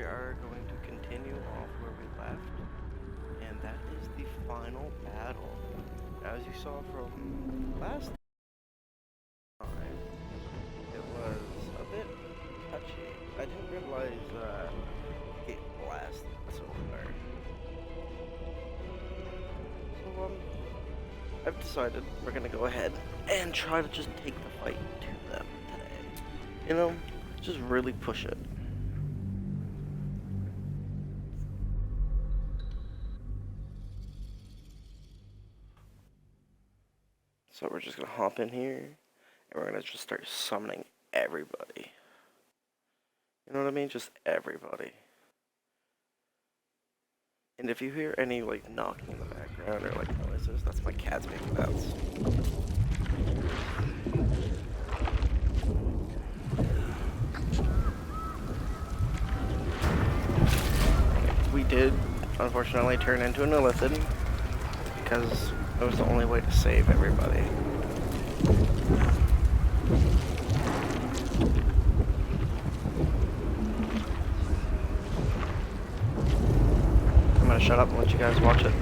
are going to continue off where we left, and that is the final battle. As you saw from last time, it was a bit touchy. I didn't realize Gate Blast was so hard. So, I've decided we're gonna go ahead and try to just take the fight to them today. You know, just really push it. So we're just gonna hop in here, and we're gonna just start summoning everybody. You know what I mean? Just everybody. And if you hear any like knocking in the background or like noises, that's my cats making bounce. We did, unfortunately, turn into an illithid because it was the only way to save everybody. I'm gonna shut up and let you guys watch it.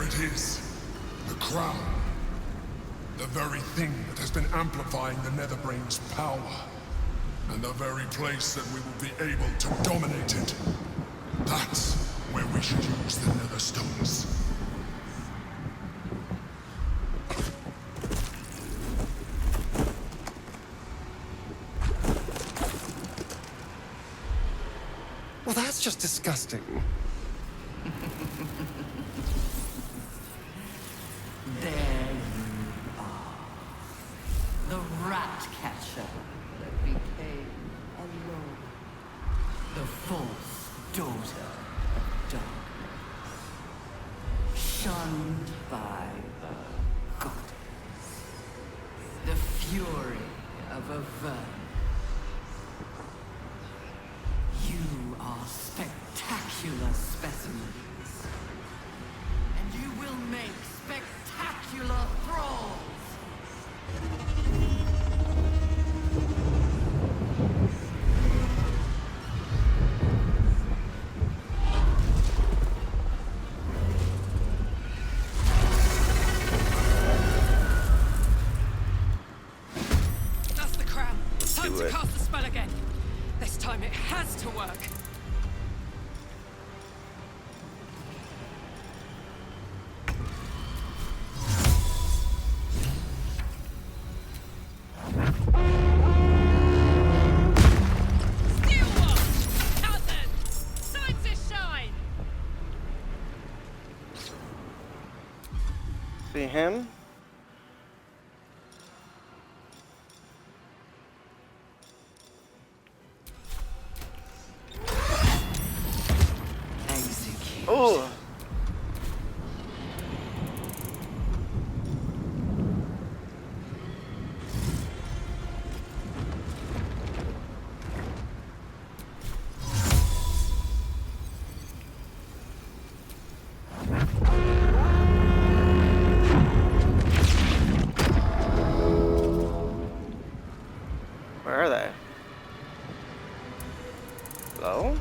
It is the crown. The very thing that has been amplifying the Netherbrain's power. And the very place that we will be able to dominate it. That's where we should use the Netherstones. Well, that's just disgusting. There you are. The rat catcher that became alone. The false daughter of darkness. Shunned by the goddess. The fury of Avern. You are spectacular specimens. And you will make spectacular thralls! That's the crown. Time do to it. cast the spell again. This time it has to work. See him? Execute. Oh! Where are they? Hello?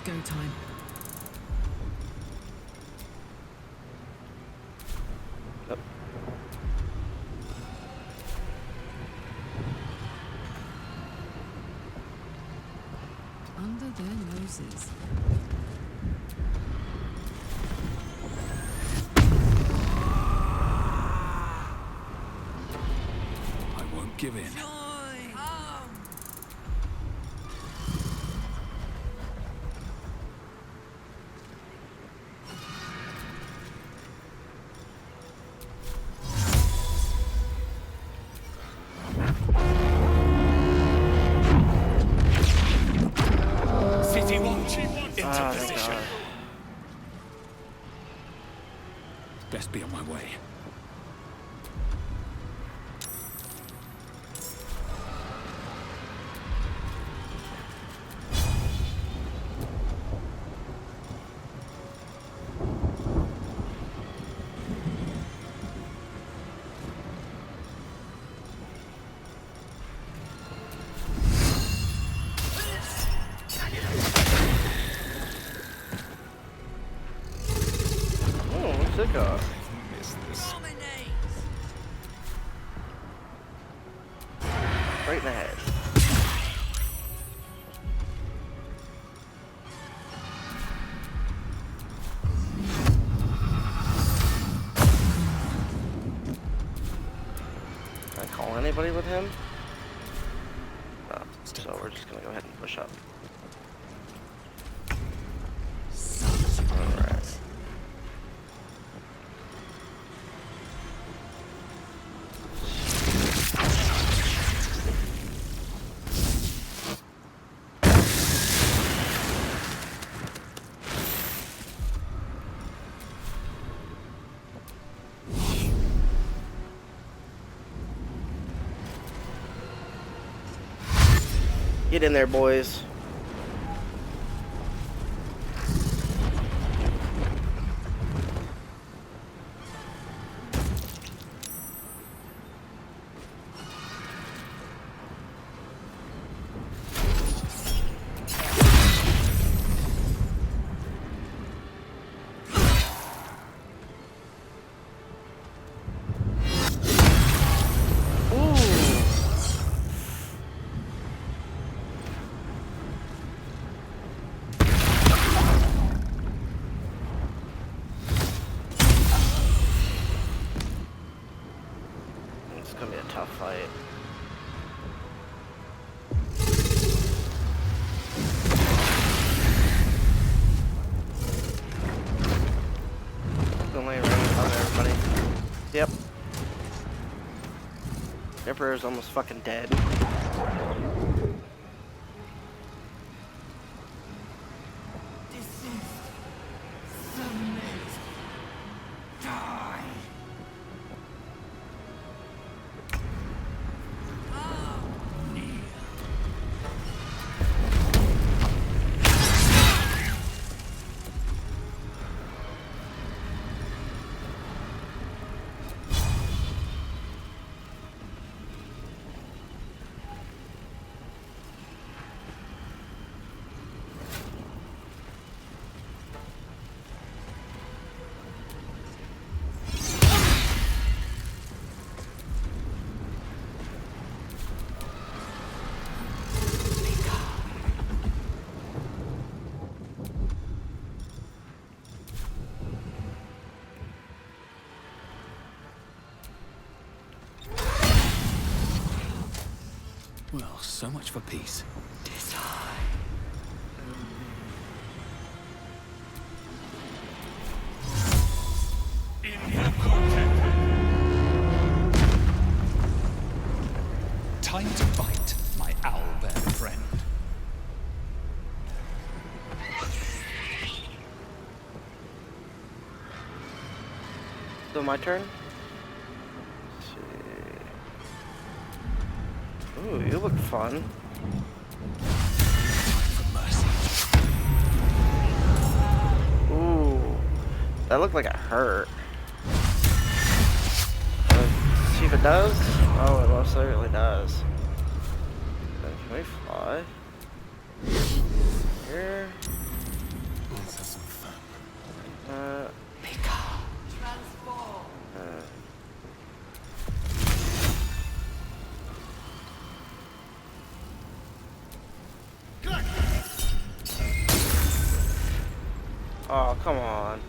go time. Yep. Under their noses. I won't give in. City Watch into position. God. Best be on my way. Oh, what's it got? Missed this. Right in the head. Can I call anybody with him? No. So we're just gonna go ahead and push up. Alright. Get in there, boys. It's gonna be a tough fight. Only range on everybody. Yep. Emperor's almost fucking dead. Well, so much for peace. Time to fight, my owlbear friend. So my turn? Let's see. Ooh, you look fun. For mercy. Ooh. That looked like it hurt. See if it does? Oh, it most certainly does. Can we fly? Here. Oh, come on.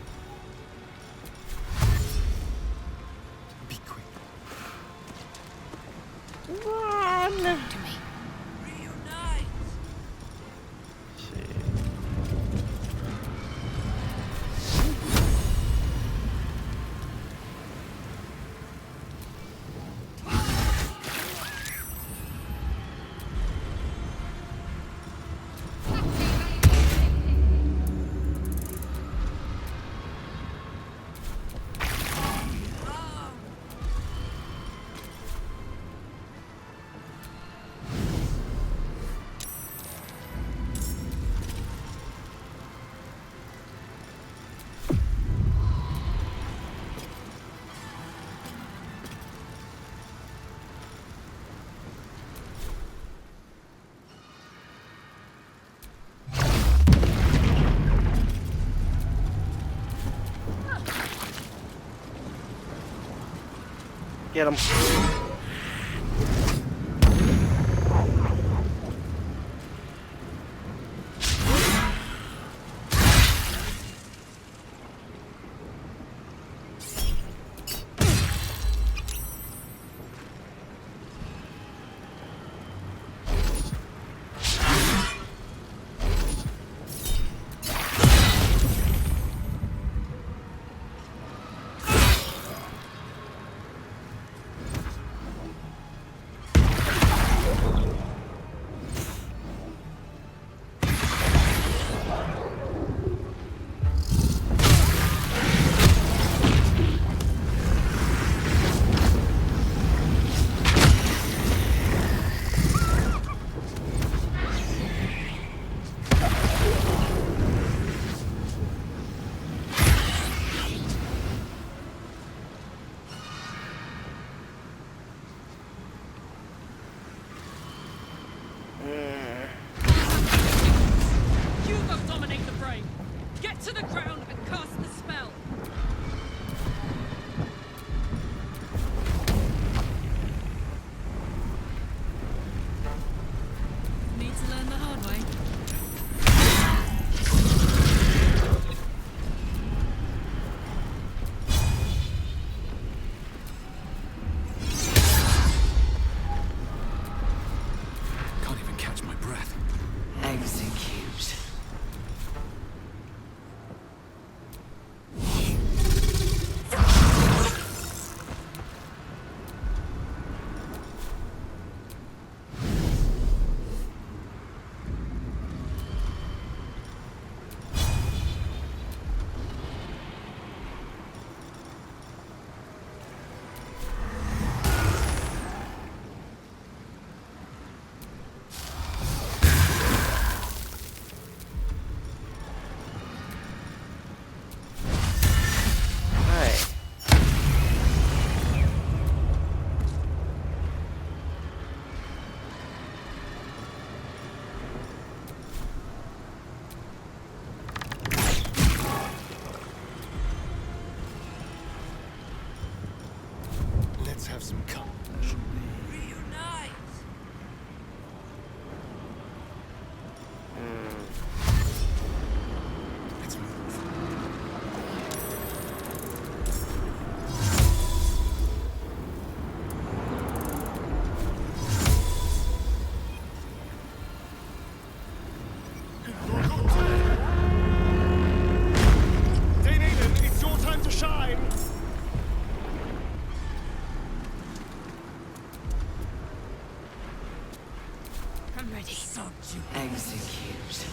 Be quick. Run! To me. See. Get him. You go dominate the brain. Get to the ground and cast the spell. Need to learn the hard way. Can't even catch my breath. Execute. Alright. Let's have some company. Let's move. Dame Aidan, it's your time to shine! I'm ready. Execute.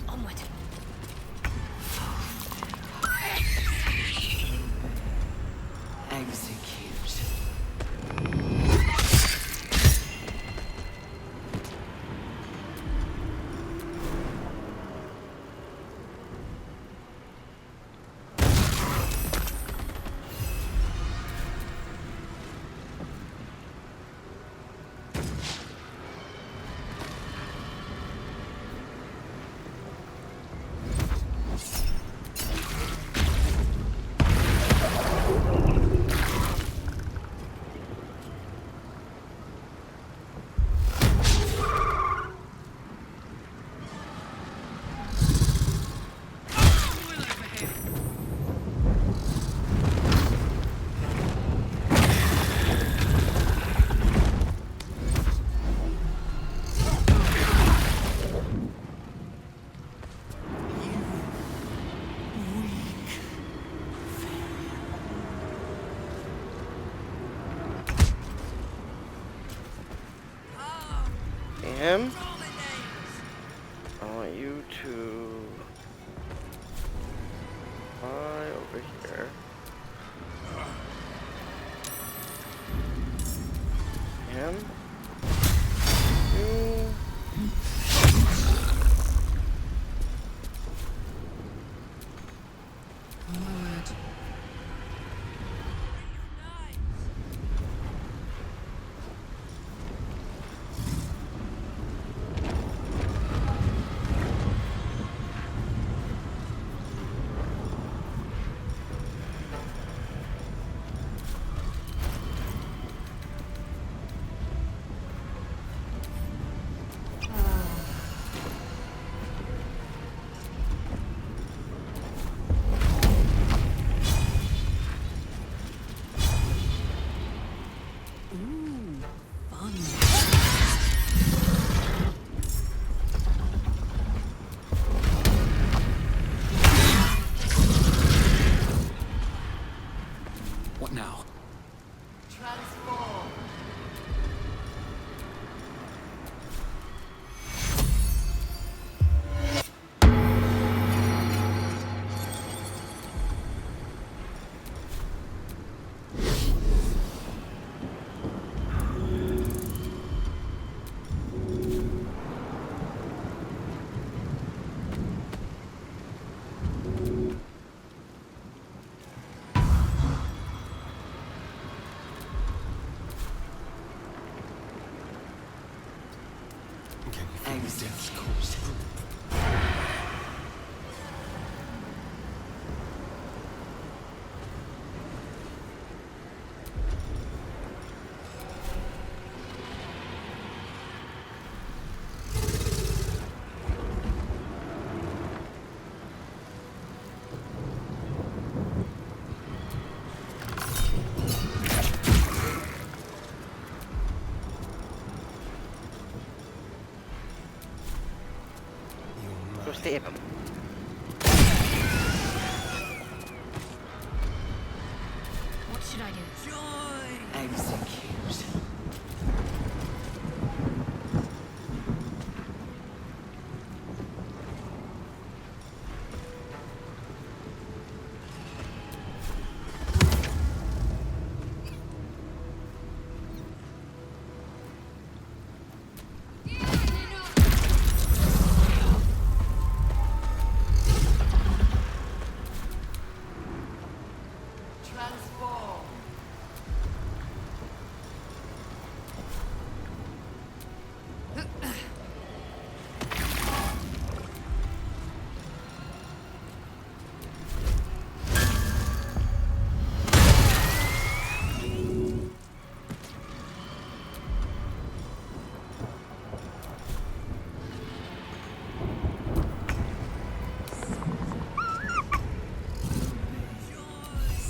Onward. Execute. him. I want you to fly over here. Him. You. Forward. What now? Transform. Execute. Go stab him. What should I do? Execute. Transform.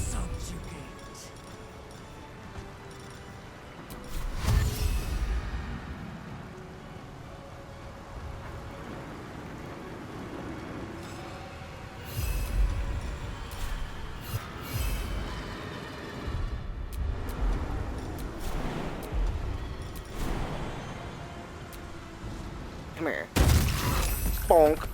Subjugate. Come here. Bonk.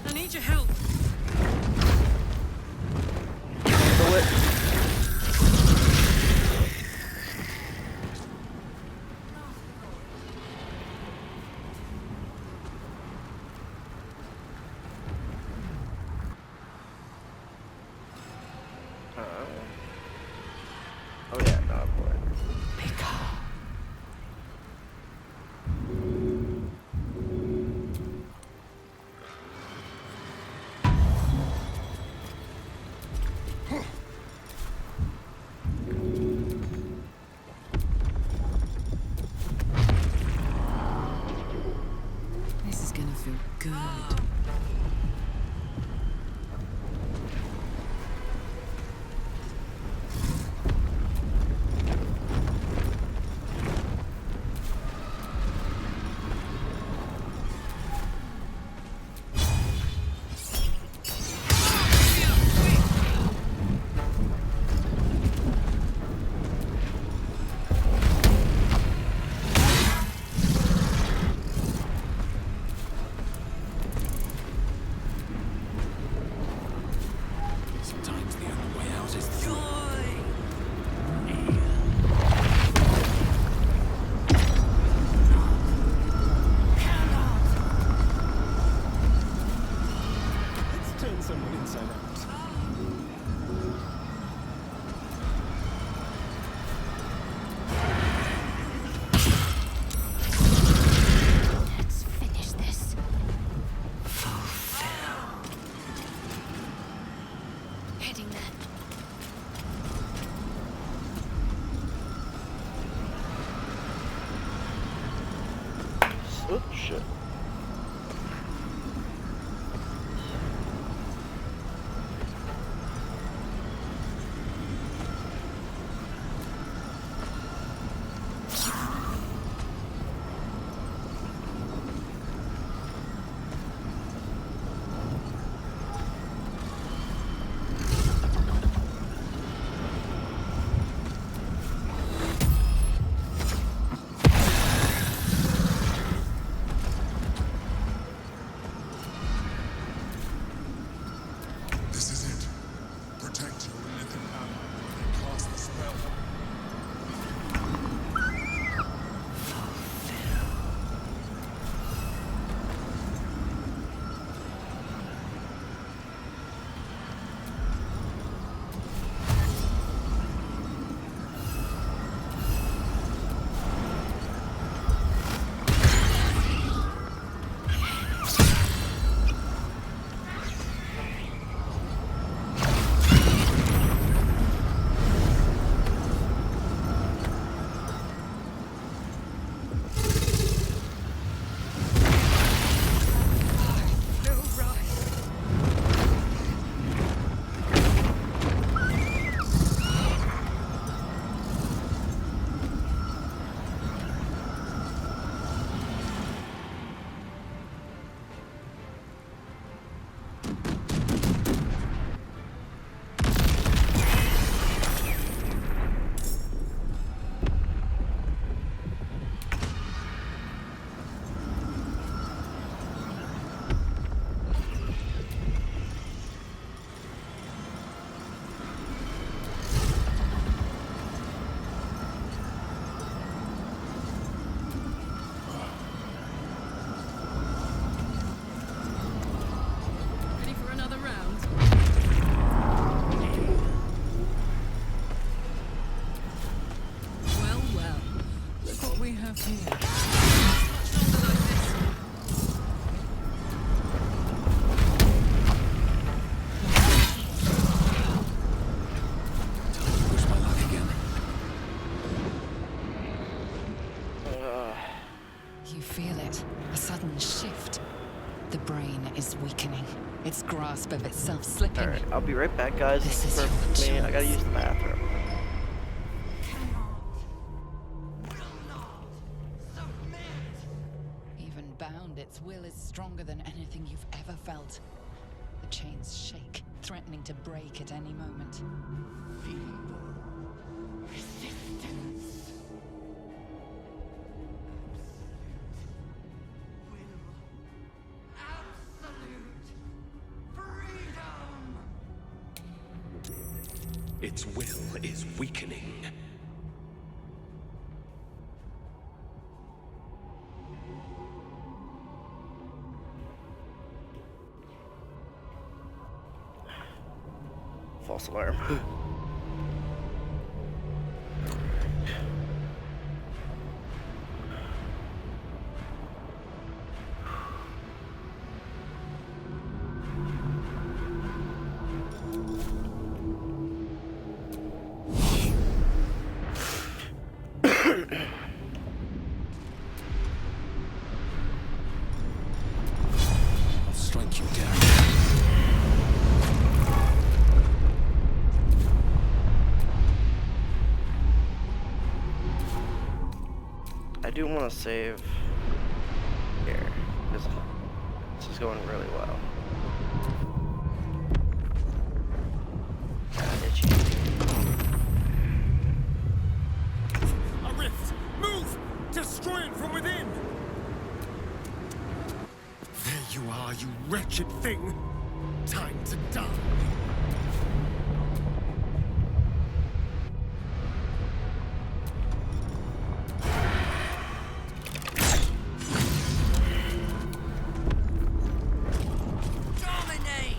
I need your help. Handle it. Oh yeah, no, boy. someone inside out. Let's finish this. Heading there. Oh, shit. This is it. Protect your living ally when they cast the spell. Ready for another round? Well, well. Look what we have here. Much longer like this. Push my luck again. You feel it. A sudden shift. The brain is weakening. Its grasp of itself slipping. Alright, I'll be right back, guys. This is Bear your with me. I gotta chance. use the bathroom. Even bound, its will is stronger than anything you've ever felt. The chains shake, threatening to break at any moment. Its will is weakening. False alarm. I'll strike you down. I do want to save here, because this is going really well. Itchy. A rift! Move! Destroy it from within! There you are, you wretched thing! Time to die! Dominate!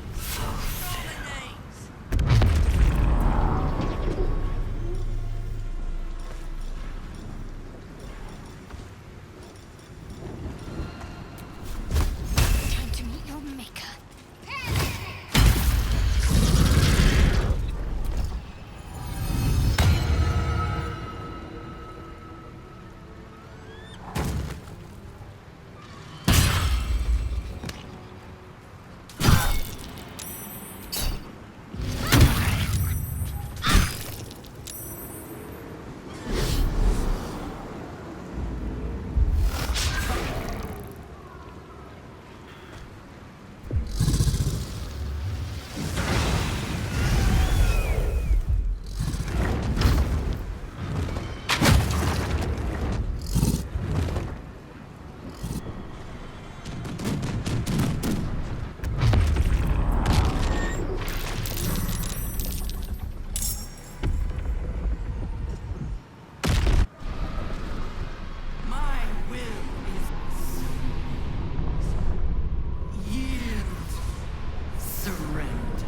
Surrender.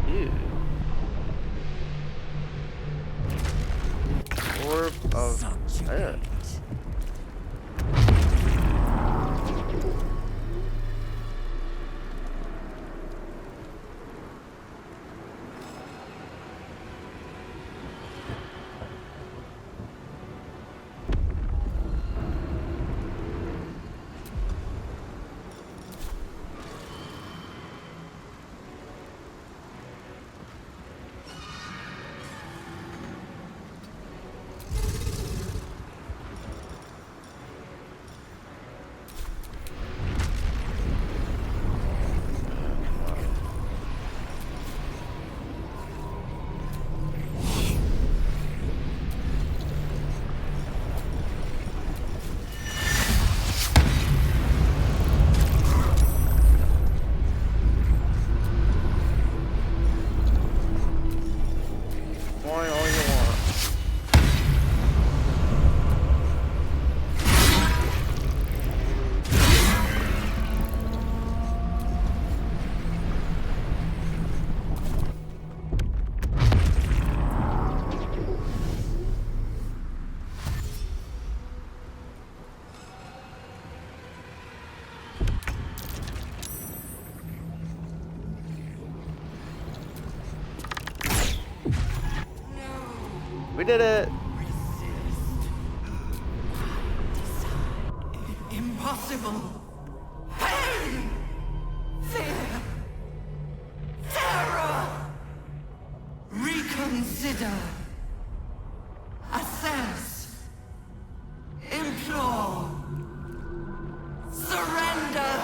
Ew. Orb of Subjugate. Point all you want. We did it! Impossible. Pain. Fear. Terror. Reconsider. Assess. Implore. Surrender.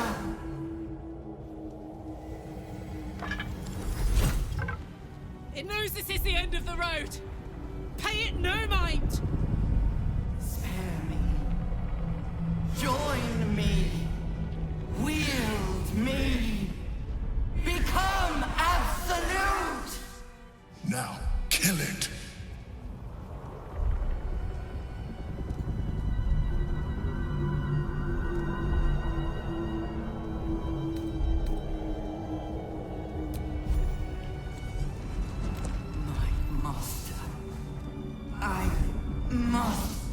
It knows this is the end of the road. Pay it no mind. Spare me. Join me. Wield me. Become absolute. Now, kill it. My master. I must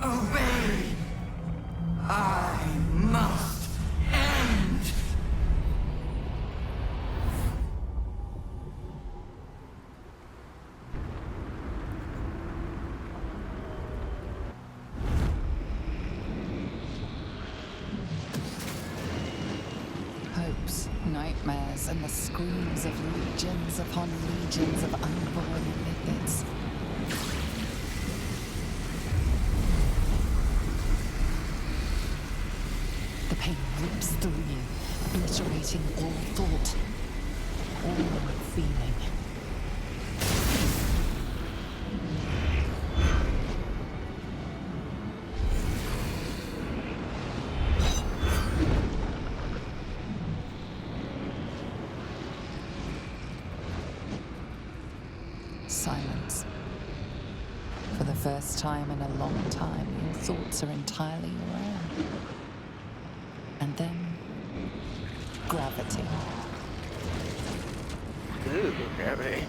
obey. I must end. Hopes, nightmares, and the screams of legions upon legions of unborn lipids. The pain rips through you, obliterating all thought, all feeling. Silence. For the first time in a long time, your thoughts are entirely your own. And then, gravity. Ooh, gravity.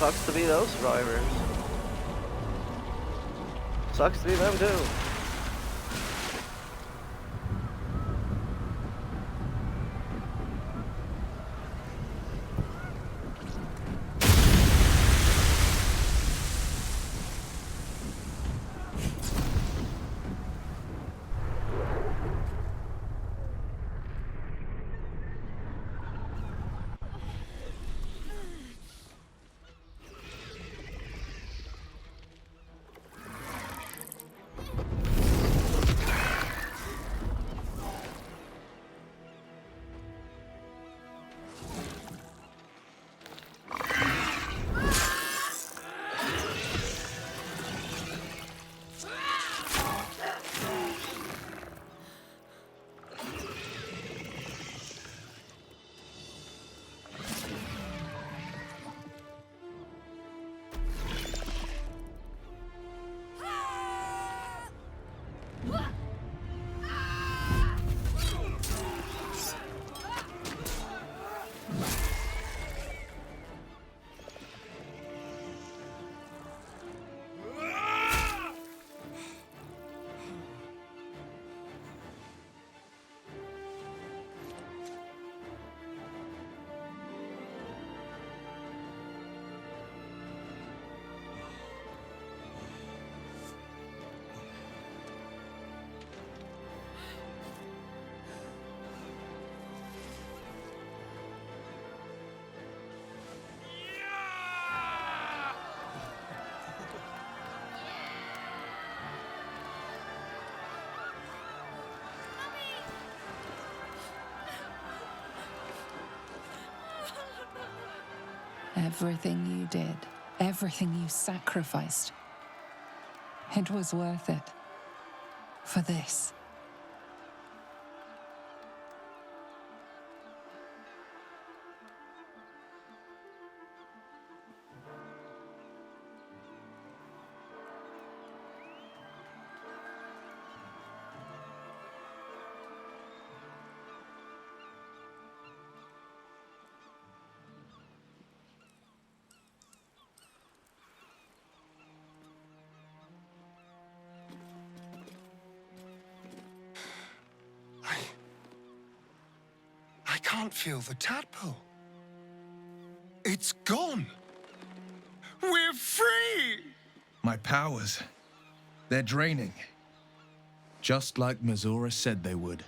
Sucks to be those survivors. Sucks to be them too. Everything you did, everything you sacrificed, it was worth it. For this. I can't feel the tadpole. It's gone. We're free! My powers, they're draining. Just like Mazora said they would.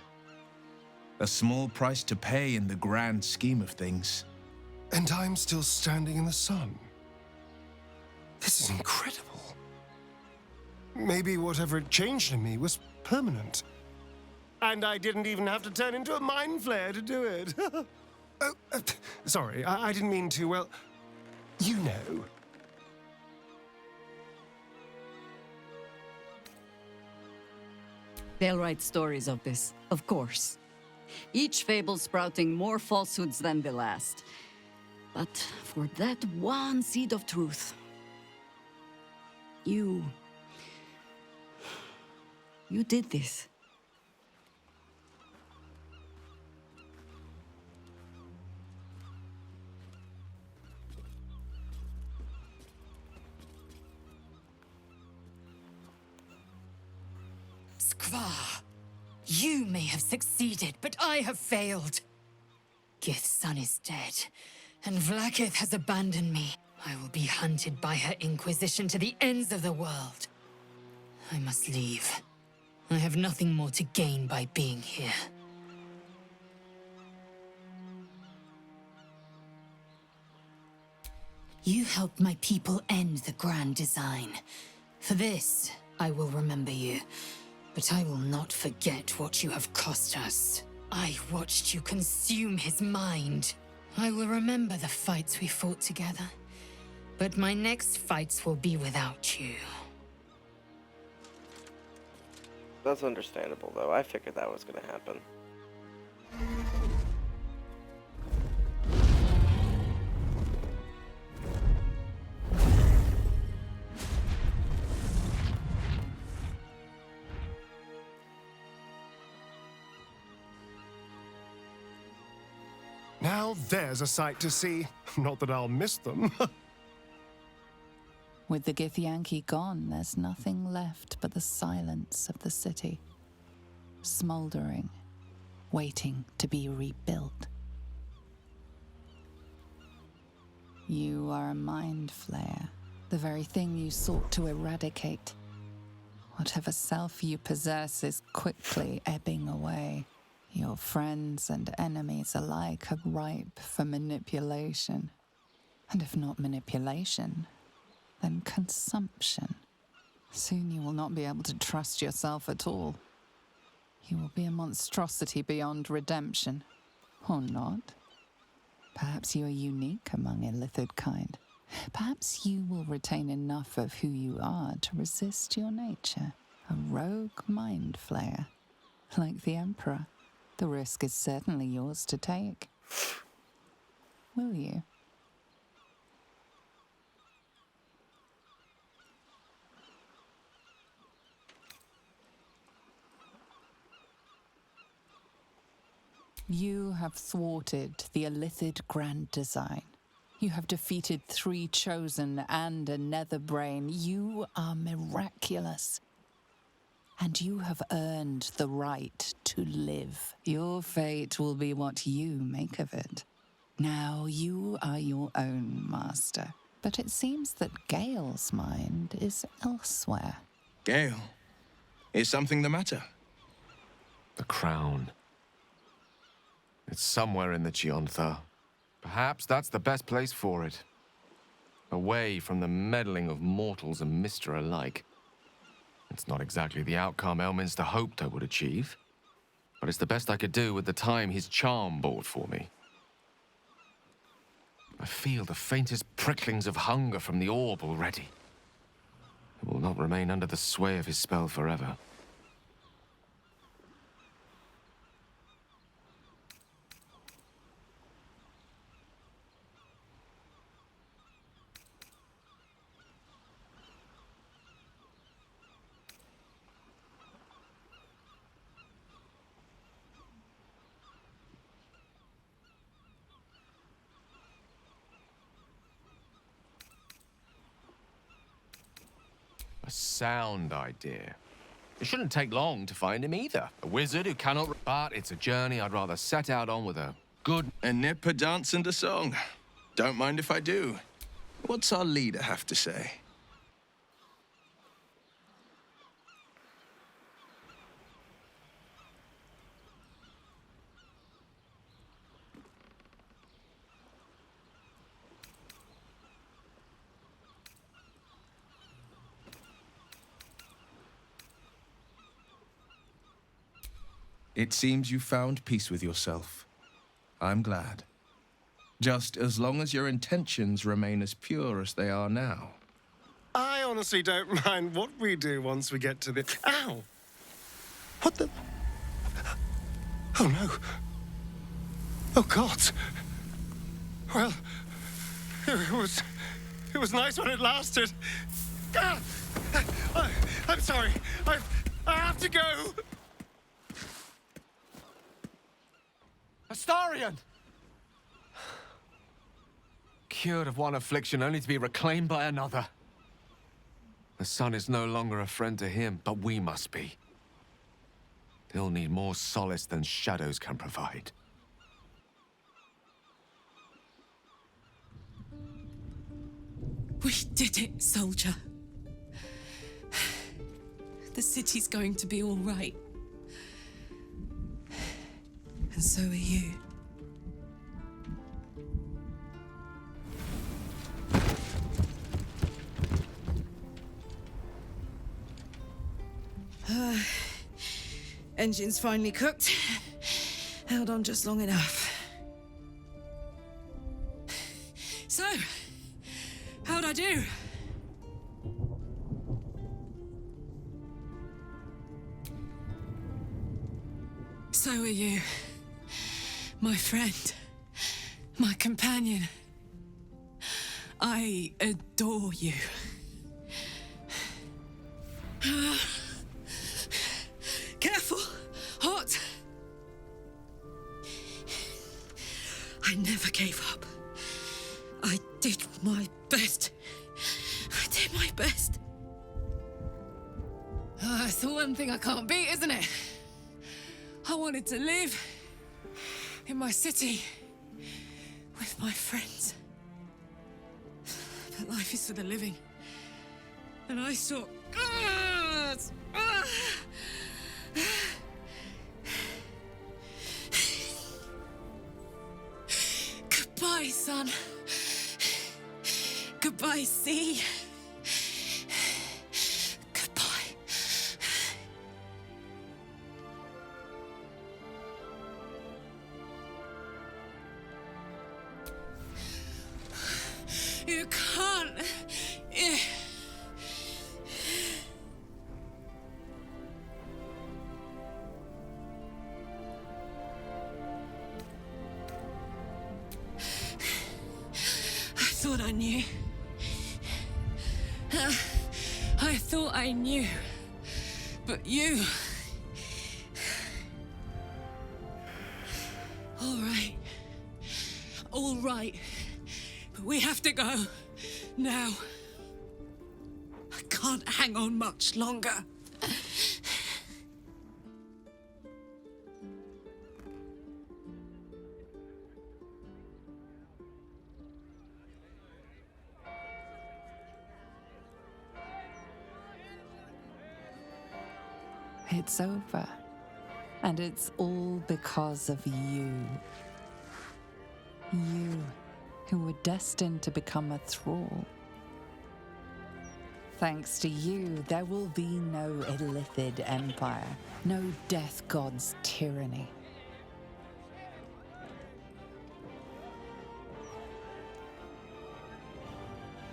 A small price to pay in the grand scheme of things. And I'm still standing in the sun. This is incredible. Maybe whatever had changed in me was permanent. And I didn't even have to turn into a mind flare to do it. Sorry, I didn't mean to, well, you know. They'll write stories of this, of course. Each fable sprouting more falsehoods than the last. But for that one seed of truth, you did this. Skvar, you may have succeeded, but I have failed. Gith's son is dead, and Vlaakith has abandoned me. I will be hunted by her Inquisition to the ends of the world. I must leave. I have nothing more to gain by being here. You helped my people end the Grand Design. For this, I will remember you. But I will not forget what you have cost us. I watched you consume his mind. I will remember the fights we fought together. But my next fights will be without you. That's understandable, though. I figured that was going to happen. Now there's a sight to see. Not that I'll miss them. With the Githyanki gone, there's nothing left but the silence of the city. Smoldering, waiting to be rebuilt. You are a mind flayer, the very thing you sought to eradicate. Whatever self you possess is quickly ebbing away. Your friends and enemies alike are ripe for manipulation. And if not manipulation, then consumption. Soon you will not be able to trust yourself at all. You will be a monstrosity beyond redemption. Or not. Perhaps you are unique among illithid kind. Perhaps you will retain enough of who you are to resist your nature. A rogue mind flayer. Like the Emperor. The risk is certainly yours to take. Will you? You have thwarted the illithid grand design. You have defeated 3 chosen and a nether brain. You are miraculous. And you have earned the right to live. Your fate will be what you make of it. Now you are your own master. But it seems that Gale's mind is elsewhere. Gale, is something the matter? The crown. It's somewhere in the Chiontha. Perhaps that's the best place for it. Away from the meddling of mortals and Mister alike. It's not exactly the outcome Elminster hoped I would achieve, but it's the best I could do with the time his charm bought for me. I feel the faintest pricklings of hunger from the orb already. It will not remain under the sway of his spell forever. A sound idea. It shouldn't take long to find him either. A wizard who cannot... But it's a journey I'd rather set out on with a good... A nip, a dance, and a song. Don't mind if I do. What's our leader have to say? It seems you found peace with yourself. I'm glad. Just as long as your intentions remain as pure as they are now. I honestly don't mind what we do once we get to the... Ow! What the... Oh, no. Oh, God. Well, it was nice when it lasted. Ah! I'm sorry. I have to go. Astarion! Cured of one affliction only to be reclaimed by another. The sun is no longer a friend to him, but we must be. He'll need more solace than shadows can provide. We did it, soldier. The city's going to be all right. And so are you. Engine's finally cooked. Held on just long enough. So, how'd I do? So are you. My friend. My companion. I adore you. Careful! Hot! I never gave up. I did my best. I did my best. It's the one thing I can't beat, isn't it? I wanted to live in my city with my friends. But life is for the living. And I saw... Goodbye, sun. Goodbye, sea. Goodbye. You can't. I thought I knew. I thought I knew. But you... All right. All right. But we have to go. Now. I can't hang on much longer. It's over. And it's all because of you. You, who were destined to become a thrall. Thanks to you, there will be no Illithid Empire, no Death God's tyranny.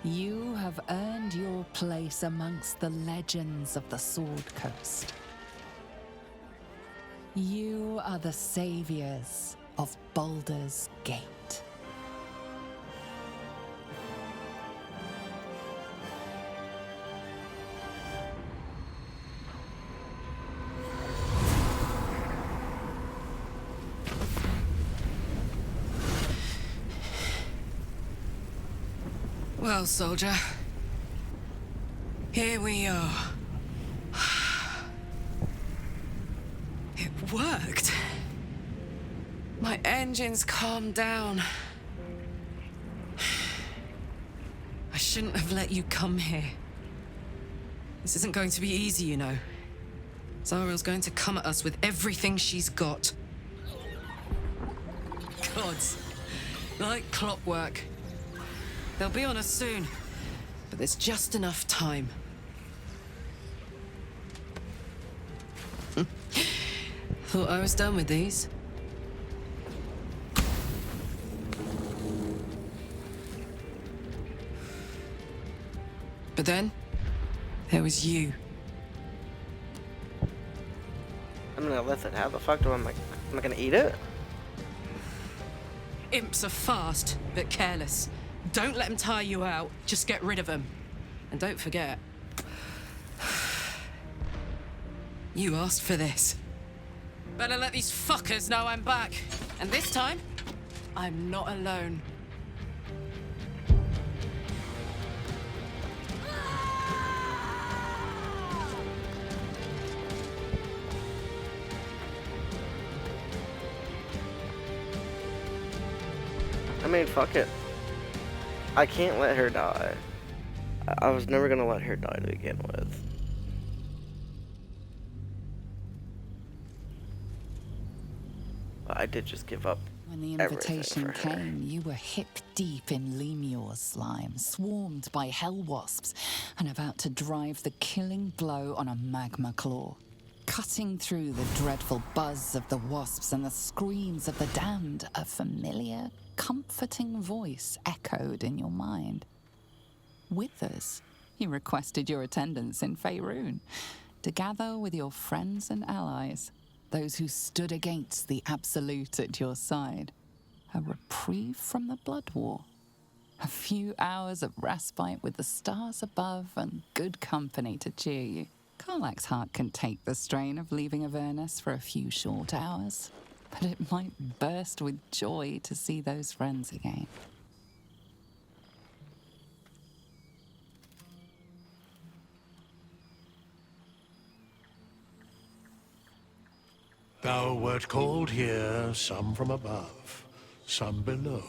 You have earned your place amongst the legends of the Sword Coast. You are the saviors of Baldur's Gate. Well, soldier, here we are. It worked. My engines calmed down. I shouldn't have let you come here. This isn't going to be easy, you know. Zariel's going to come at us with everything she's got. Gods, like clockwork. They'll be on us soon, but there's just enough time. Thought I was done with these. But then, there was you. I'm gonna listen. How the fuck am I gonna eat it? Imps are fast, but careless. Don't let them tire you out. Just get rid of them. And don't forget, you asked for this. Better let these fuckers know I'm back. And this time, I'm not alone. I mean, fuck it. I can't let her die. I was never gonna let her die to begin with. But I did just give up. When the everything invitation for her. came, you were hip deep in Lemur's slime, swarmed by hell wasps, and about to drive the killing blow on a magma claw. Cutting through the dreadful buzz of the wasps and the screams of the damned, a familiar, comforting voice echoed in your mind. Withers, he requested your attendance in Faerun, to gather with your friends and allies, those who stood against the Absolute at your side. A reprieve from the Blood War. A few hours of respite with the stars above and good company to cheer you. Karlach's heart can take the strain of leaving Avernus for a few short hours, but it might burst with joy to see those friends again. Thou wert called here, some from above, some below.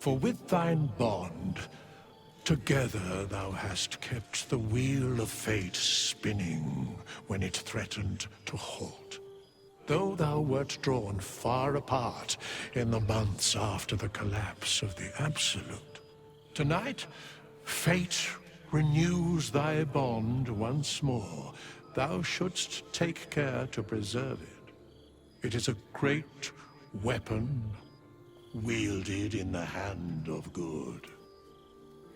For with thine bond, together thou hast kept the wheel of fate spinning when it threatened to halt. Though thou wert drawn far apart in the months after the collapse of the Absolute, tonight, fate renews thy bond once more. Thou shouldst take care to preserve it. It is a great weapon wielded in the hand of good.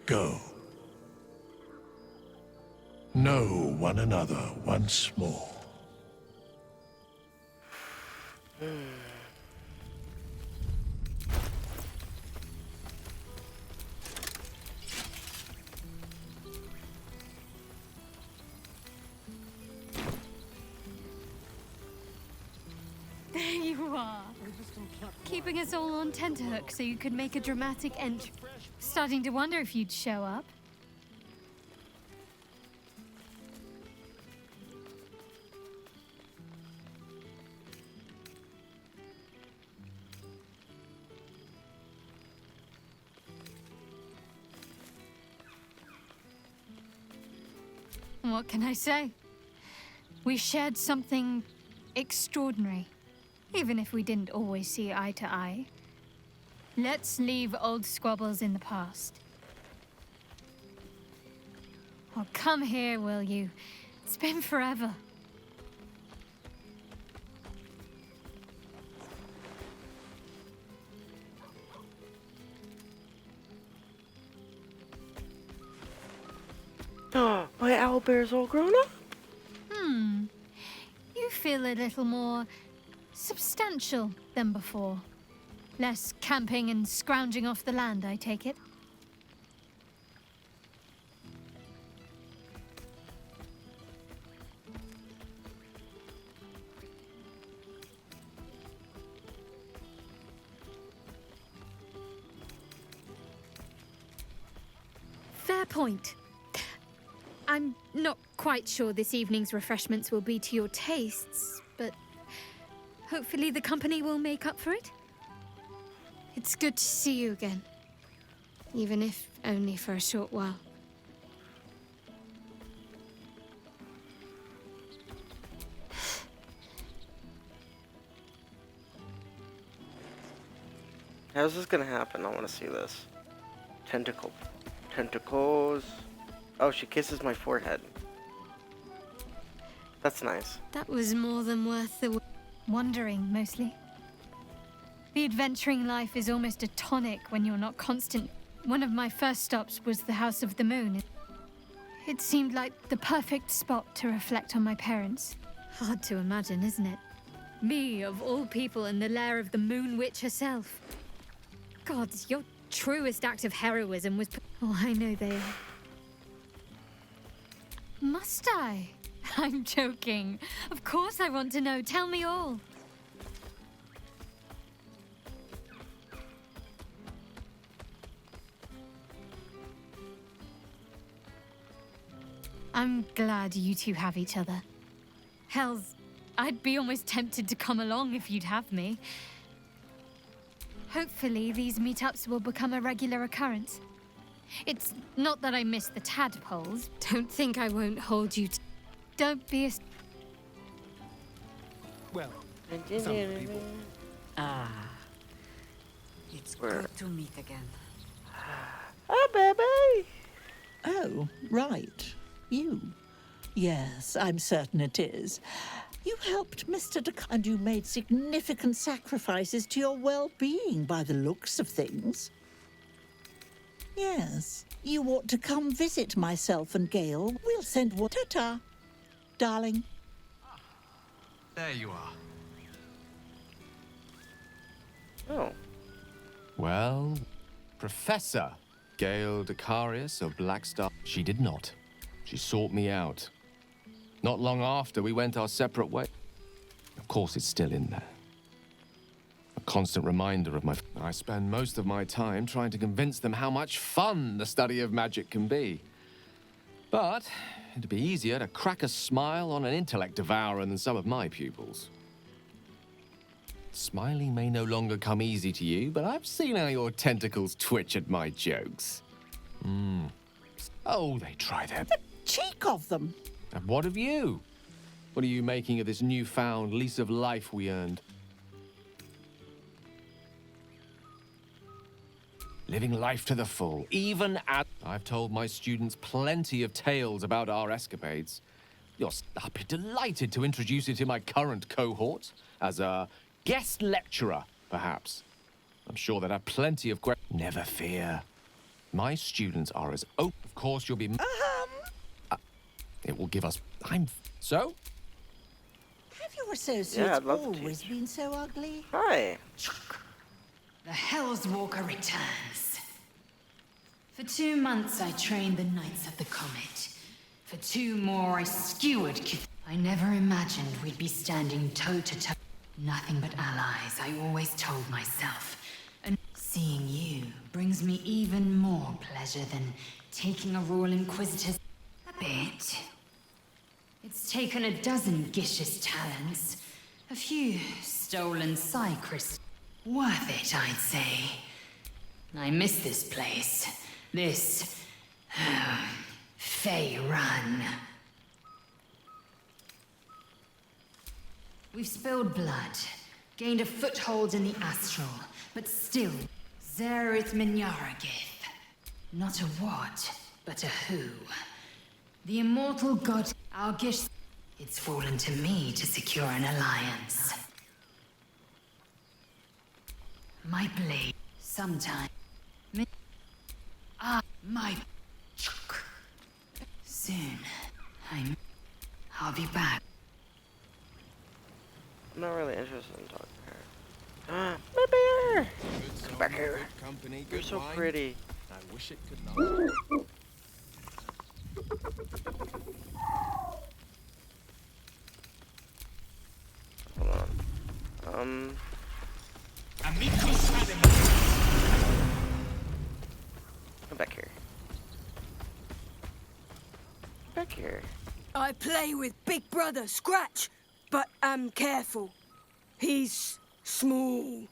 Go. Know one another once more. There you are. Keeping us all on tenterhooks so you could make a dramatic entry. Starting to wonder if you'd show up. What can I say? We shared something extraordinary, even if we didn't always see eye to eye. Let's leave old squabbles in the past. Oh, come here, will you? It's been forever. my owlbear's all grown up. You feel a little more substantial than before. Less camping and scrounging off the land, I take it. Fair point. I'm not quite sure this evening's refreshments will be to your tastes, but hopefully the company will make up for it. It's good to see you again, even if only for a short while. How's this gonna happen? I want to see this. Tentacle. Tentacles. Oh, she kisses my forehead. That's nice. That was more than worth the wandering, mostly. The adventuring life is almost a tonic when you're not constant. One of my first stops was the House of the Moon. It seemed like the perfect spot to reflect on my parents. Hard to imagine, isn't it? Me, of all people, in the lair of the Moon Witch herself. Gods, your truest act of heroism was... Oh, I know they are. Must I? I'm joking. Of course I want to know. Tell me all. I'm glad you two have each other. Hells, I'd be almost tempted to come along if you'd have me. Hopefully these meetups will become a regular occurrence. It's not that I miss the tadpoles. Don't think I won't hold you to... Don't be a... Well, some people. It's good to meet again. Oh, baby! Oh, right. You. Yes, I'm certain it is. You helped Mr. and you made significant sacrifices to your well-being by the looks of things. Yes, you ought to come visit myself and Gale. We'll send what... Ta-ta, darling. There you are. Oh. Well, Professor Gale Decarius of Blackstar. She did not. She sought me out. Not long after, we went our separate ways. Of course, it's still in there. A constant reminder of my... I spend most of my time trying to convince them how much fun the study of magic can be. But it'd be easier to crack a smile on an intellect devourer than some of my pupils. Smiling may no longer come easy to you, but I've seen how your tentacles twitch at my jokes. Oh, they try their... Cheek of them. And what of you? What are you making of this newfound lease of life we earned? Living life to the full, even at... I've told my students plenty of tales about our escapades. I'd be delighted to introduce you to my current cohort as a guest lecturer, perhaps. I'm sure they'd have plenty of questions. Never fear. My students are as open. Of course, you'll be... It will give us... So? Have your associates I'd love to always been so ugly? Hi. The Hell's Walker returns. For 2 months I trained the Knights of the Comet. For 2 more I skewered I never imagined we'd be standing toe-to-toe. Nothing but allies, I always told myself. And seeing you brings me even more pleasure than taking a Royal Inquisitor's... A bit. It's taken a dozen Gish's talents, a few stolen Cycris. Worth it, I'd say. I miss this place. This... Fey Run. We've spilled blood, gained a foothold in the astral, but still, Zerith Minyaragith. Not a what, but a who. The immortal god, our Gish... It's fallen to me to secure an alliance. My blade, sometime... My... Soon. I'll be back. I'm not really interested in talking to her. My bear! Come back here. Company, You're good so wine. pretty. I wish it could last. Hold on. Come back here. Come back here. I play with Big Brother Scratch, but am careful. He's small.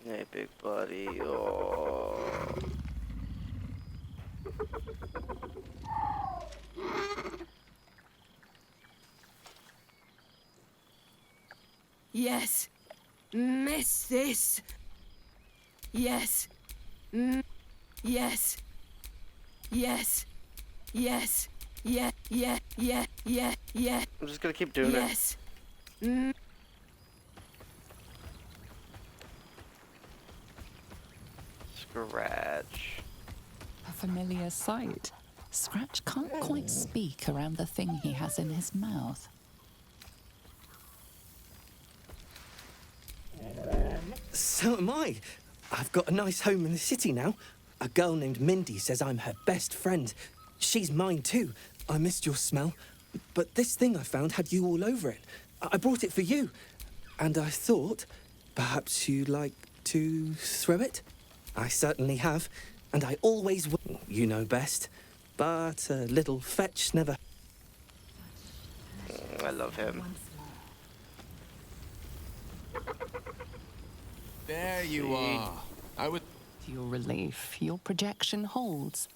Hey, big buddy. Oh. Yes. Miss this. Yes. Yes. Yes. Yes. Yeah. Yeah. Yeah. Yeah. Yeah. I'm just gonna keep doing yes. Scratch. A familiar sight. Scratch can't quite speak around the thing he has in his mouth. So am I. I've got a nice home in the city now. A girl named Mindy says I'm her best friend. She's mine too. I missed your smell. But this thing I found had you all over it. I brought it for you. And I thought perhaps you'd like to throw it? I certainly have. And I always will. You know best. But a little fetch never... I love him. There you are. I would... To your relief, your projection holds.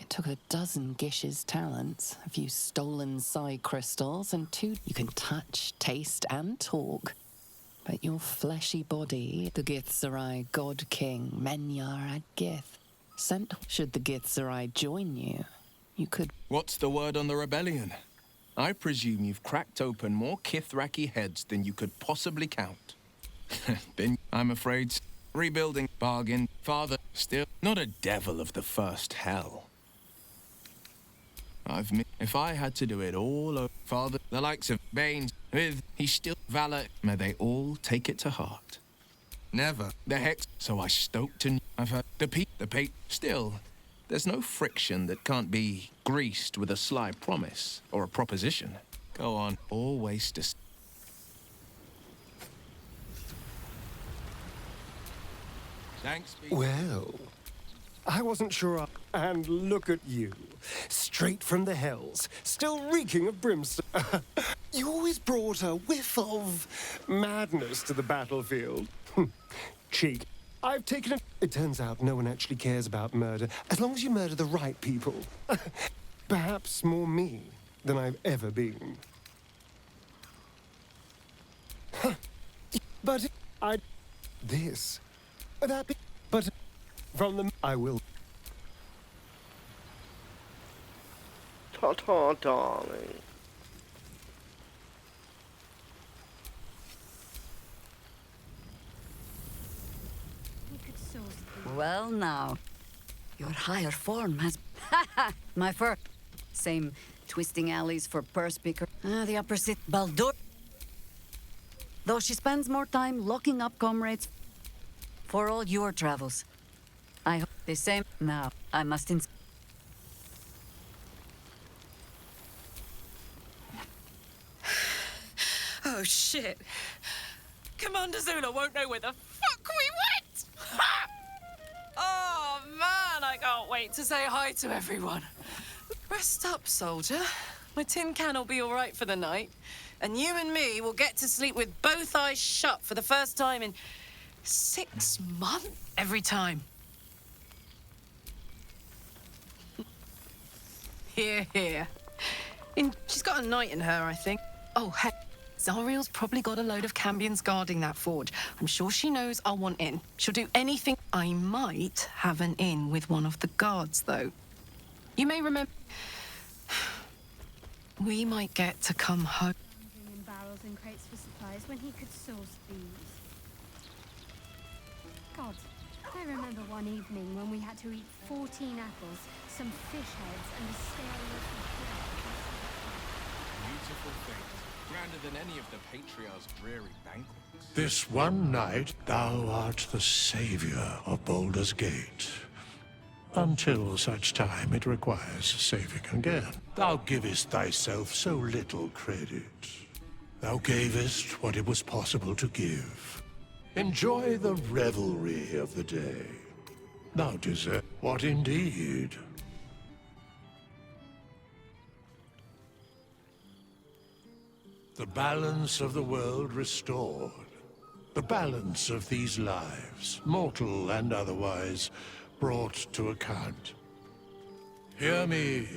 It took a dozen Gish's talents, a few stolen psi crystals, and 2 you can touch, taste, and talk. But your fleshy body, the Githzerai God King, Menyar Ad Gith, sent should the Githzerai join you, you could... What's the word on the rebellion? I presume you've cracked open more Kithraki heads than you could possibly count. Then, I'm afraid, rebuilding, bargain, father, still not a devil of the first hell. If I had to do it all over, father, the likes of Baines, with, he's still valor, may they all take it to heart. Never. The hex, so I stoked and I've heard the pate, still, there's no friction that can't be greased with a sly promise or a proposition. Go on, always to... Thanks. Well, I wasn't sure. And look at you, straight from the hells, still reeking of brimstone. You always brought a whiff of madness to the battlefield. Cheek. I've taken it. It turns out no one actually cares about murder, as long as you murder the right people. Perhaps more me than I've ever been. But this. That be, but from them I will. Ta-ta, darling. Well now, your higher form has... My fur. Same twisting alleys for purse picker. The upper sit Baldur. Though she spends more time locking up comrades for all your travels. I hope the same. Now, I must Oh, shit. Commander Zula won't know where the fuck we went! Oh, man, I can't wait to say hi to everyone. Rest up, soldier. My tin can will be all right for the night. And you and me will get to sleep with both eyes shut for the first time in 6 months. Every time. Here, here. She's got a knight in her, I think. Oh, heck. Zariel's probably got a load of Cambions guarding that forge. I'm sure she knows I'll want in. She'll do anything. I might have an in with one of the guards, though. You may remember... We might get to come home. In barrels and crates for supplies when he could source these. God, I remember one evening when we had to eat 14 apples, some fish heads, and a stale loaf of bread. Beautiful things, grander than any of the patriarch's dreary banquets. This one night, thou art the savior of Baldur's Gate. Until such time it requires saving again. Thou givest thyself so little credit. Thou gavest what it was possible to give. Enjoy the revelry of the day. Thou deserve what indeed? The balance of the world restored. The balance of these lives, mortal and otherwise, brought to account. Hear me,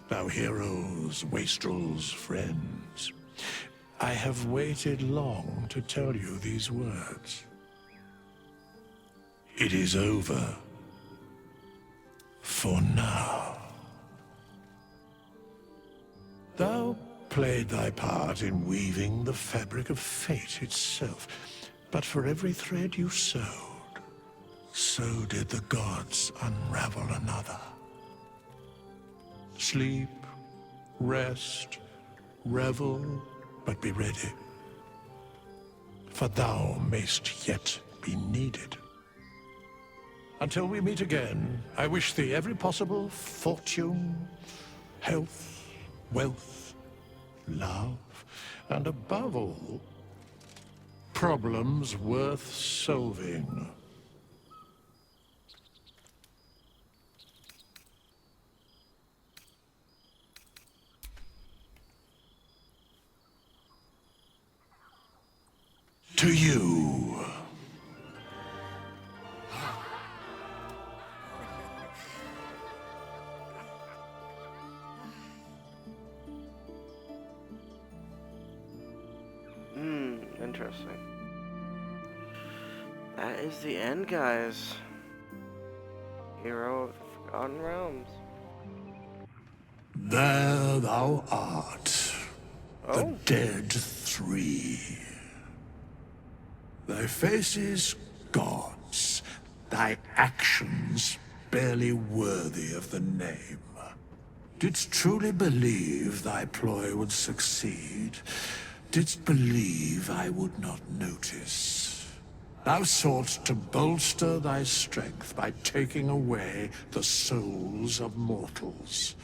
thou heroes, wastrels, friends. I have waited long to tell you these words. It is over. For now. Thou played thy part in weaving the fabric of fate itself, but for every thread you sewed, so did the gods unravel another. Sleep, rest, revel, but be ready. For thou mayst yet be needed. Until we meet again, I wish thee every possible fortune, health, wealth, love, and above all, problems worth solving. To you. Interesting. That is the end, guys. Hero of the Forgotten Realms. There thou art. Oh. The dead three. Thy faces gods, thy actions barely worthy of the name. Didst truly believe thy ploy would succeed? Didst believe I would not notice? Thou sought to bolster thy strength by taking away the souls of mortals.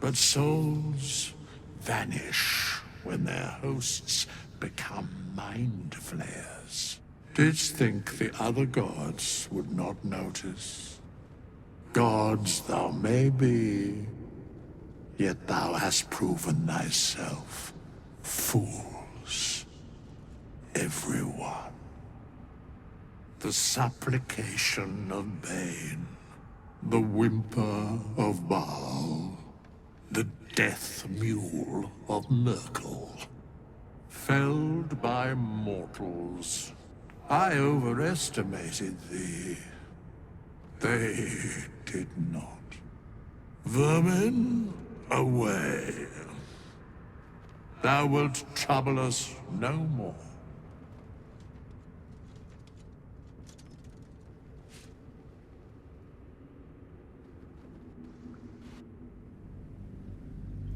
But souls vanish when their hosts become mind flayers. Didst think the other gods would not notice? Gods thou may be, yet thou hast proven thyself fools. Everyone. The supplication of Bane, the whimper of Baal, the death mule of Merkel. Felled by mortals. I overestimated thee. They did not. Vermin, away. Thou wilt trouble us no more.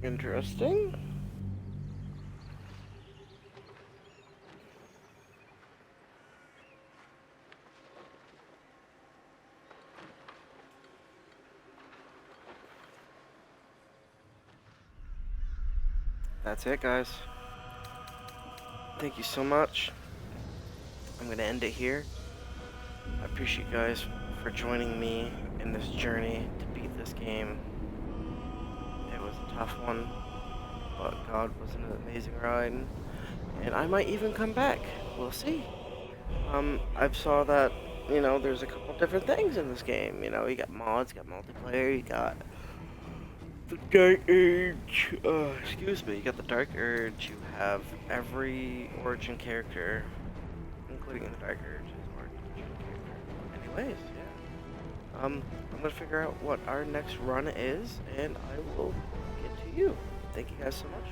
Interesting. That's it, guys. Thank you so much. I'm going to end it here. I appreciate you guys for joining me in this journey to beat this game. It was a tough one, but God was an amazing ride. And I might even come back. We'll see. I've saw that, you know, there's a couple different things in this game. You know, you got mods, you got multiplayer, you got the Dark Urge, excuse me, you got the Dark Urge, you have every Origin character, including the Dark Urge is Origin character. Anyways, yeah. I'm gonna figure out what our next run is, and I will get to you. Thank you guys so much.